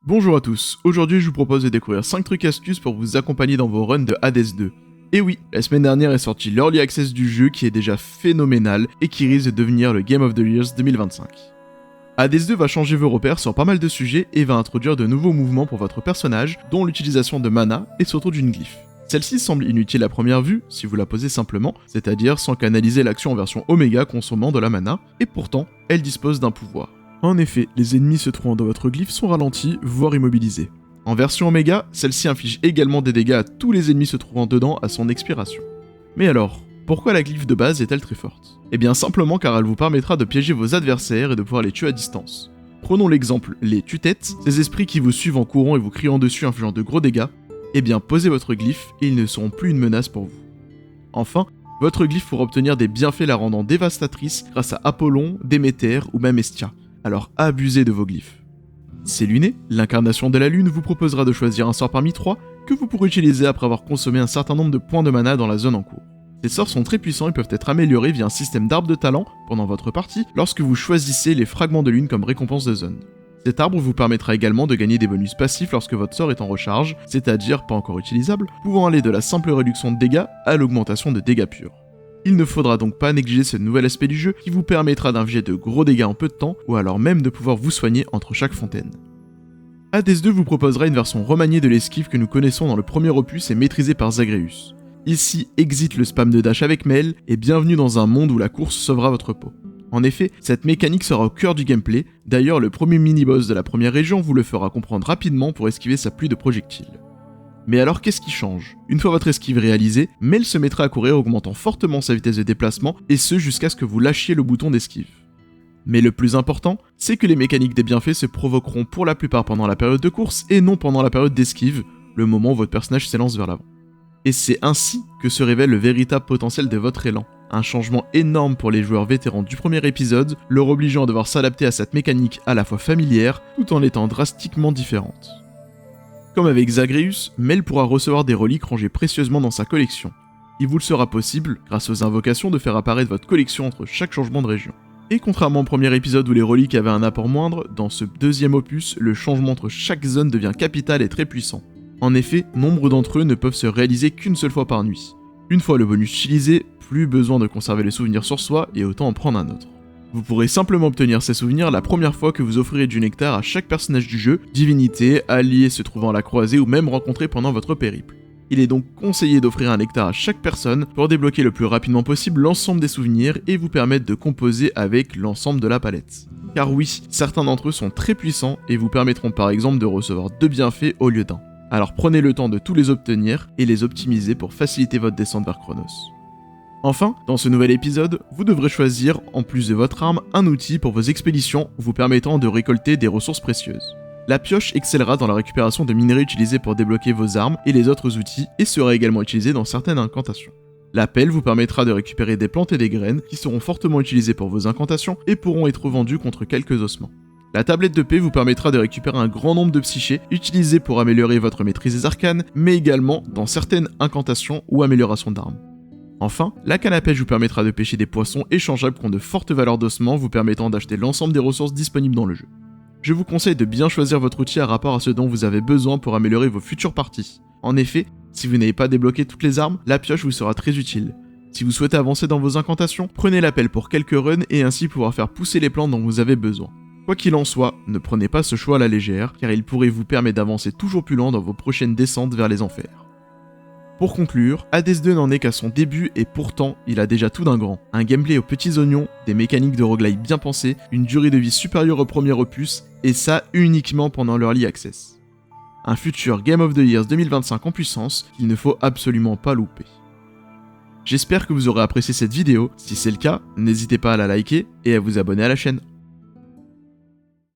Bonjour à tous, aujourd'hui je vous propose de découvrir 5 trucs astuces pour vous accompagner dans vos runs de Hades 2. Et oui, la semaine dernière est sorti l'Early Access du jeu qui est déjà phénoménal et qui risque de devenir le Game of the Year 2025. Hades 2 va changer vos repères sur pas mal de sujets et va introduire de nouveaux mouvements pour votre personnage, dont l'utilisation de mana et surtout d'une glyphe. Celle-ci semble inutile à première vue, si vous la posez simplement, c'est-à-dire sans canaliser l'action en version Oméga consommant de la mana, et pourtant, elle dispose d'un pouvoir. En effet, les ennemis se trouvant dans votre glyphe sont ralentis, voire immobilisés. En version Oméga, celle-ci inflige également des dégâts à tous les ennemis se trouvant dedans à son expiration. Mais alors, pourquoi la glyphe de base est-elle très forte ? Eh bien simplement car elle vous permettra de piéger vos adversaires et de pouvoir les tuer à distance. Prenons l'exemple les tue-têtes, ces esprits qui vous suivent en courant et vous criant dessus infligeant de gros dégâts, eh bien posez votre glyphe et ils ne seront plus une menace pour vous. Enfin, votre glyphe pourra obtenir des bienfaits la rendant dévastatrice grâce à Apollon, Déméter ou même Hestia. Alors abusez de vos glyphes. Céluné, l'incarnation de la lune vous proposera de choisir un sort parmi 3 que vous pourrez utiliser après avoir consommé un certain nombre de points de mana dans la zone en cours. Ces sorts sont très puissants et peuvent être améliorés via un système d'arbre de talent pendant votre partie lorsque vous choisissez les fragments de lune comme récompense de zone. Cet arbre vous permettra également de gagner des bonus passifs lorsque votre sort est en recharge, c'est-à-dire pas encore utilisable, pouvant aller de la simple réduction de dégâts à l'augmentation de dégâts purs. Il ne faudra donc pas négliger ce nouvel aspect du jeu qui vous permettra d'infliger de gros dégâts en peu de temps ou alors même de pouvoir vous soigner entre chaque fontaine. Hades 2 vous proposera une version remaniée de l'esquive que nous connaissons dans le premier opus et maîtrisée par Zagreus. Ici, exit le spam de dash avec Mel et bienvenue dans un monde où la course sauvera votre peau. En effet, cette mécanique sera au cœur du gameplay, d'ailleurs le premier mini-boss de la première région vous le fera comprendre rapidement pour esquiver sa pluie de projectiles. Mais alors qu'est-ce qui change ? Une fois votre esquive réalisée, Mel se mettra à courir augmentant fortement sa vitesse de déplacement et ce jusqu'à ce que vous lâchiez le bouton d'esquive. Mais le plus important, c'est que les mécaniques des bienfaits se provoqueront pour la plupart pendant la période de course et non pendant la période d'esquive, le moment où votre personnage s'élance vers l'avant. Et c'est ainsi que se révèle le véritable potentiel de votre élan. Un changement énorme pour les joueurs vétérans du premier épisode, leur obligeant à devoir s'adapter à cette mécanique à la fois familière, tout en étant drastiquement différente. Comme avec Zagreus, Mel pourra recevoir des reliques rangées précieusement dans sa collection. Il vous le sera possible, grâce aux invocations, de faire apparaître votre collection entre chaque changement de région. Et contrairement au premier épisode où les reliques avaient un apport moindre, dans ce deuxième opus, le changement entre chaque zone devient capital et très puissant. En effet, nombre d'entre eux ne peuvent se réaliser qu'une seule fois par nuit. Une fois le bonus utilisé, plus besoin de conserver le souvenir sur soi et autant en prendre un autre. Vous pourrez simplement obtenir ces souvenirs la première fois que vous offrirez du nectar à chaque personnage du jeu, divinité, allié se trouvant à la croisée ou même rencontré pendant votre périple. Il est donc conseillé d'offrir un nectar à chaque personne pour débloquer le plus rapidement possible l'ensemble des souvenirs et vous permettre de composer avec l'ensemble de la palette. Car oui, certains d'entre eux sont très puissants et vous permettront par exemple de recevoir 2 bienfaits au lieu d'un. Alors prenez le temps de tous les obtenir et les optimiser pour faciliter votre descente vers Chronos. Enfin, dans ce nouvel épisode, vous devrez choisir, en plus de votre arme, un outil pour vos expéditions vous permettant de récolter des ressources précieuses. La pioche excellera dans la récupération de minerais utilisés pour débloquer vos armes et les autres outils et sera également utilisée dans certaines incantations. La pelle vous permettra de récupérer des plantes et des graines qui seront fortement utilisées pour vos incantations et pourront être vendues contre quelques ossements. La tablette de paix vous permettra de récupérer un grand nombre de psychés utilisés pour améliorer votre maîtrise des arcanes, mais également dans certaines incantations ou améliorations d'armes. Enfin, la canne à pêche vous permettra de pêcher des poissons échangeables qui ont de fortes valeurs d'ossements, vous permettant d'acheter l'ensemble des ressources disponibles dans le jeu. Je vous conseille de bien choisir votre outil à rapport à ce dont vous avez besoin pour améliorer vos futures parties. En effet, si vous n'avez pas débloqué toutes les armes, la pioche vous sera très utile. Si vous souhaitez avancer dans vos incantations, prenez la pelle pour quelques runs et ainsi pouvoir faire pousser les plantes dont vous avez besoin. Quoi qu'il en soit, ne prenez pas ce choix à la légère, car il pourrait vous permettre d'avancer toujours plus lent dans vos prochaines descentes vers les enfers. Pour conclure, Hades 2 n'en est qu'à son début et pourtant, il a déjà tout d'un grand. Un gameplay aux petits oignons, des mécaniques de roguelike bien pensées, une durée de vie supérieure au premier opus, et ça uniquement pendant l'Early Access. Un futur Game of the Year 2025 en puissance qu'il ne faut absolument pas louper. J'espère que vous aurez apprécié cette vidéo, si c'est le cas, n'hésitez pas à la liker et à vous abonner à la chaîne.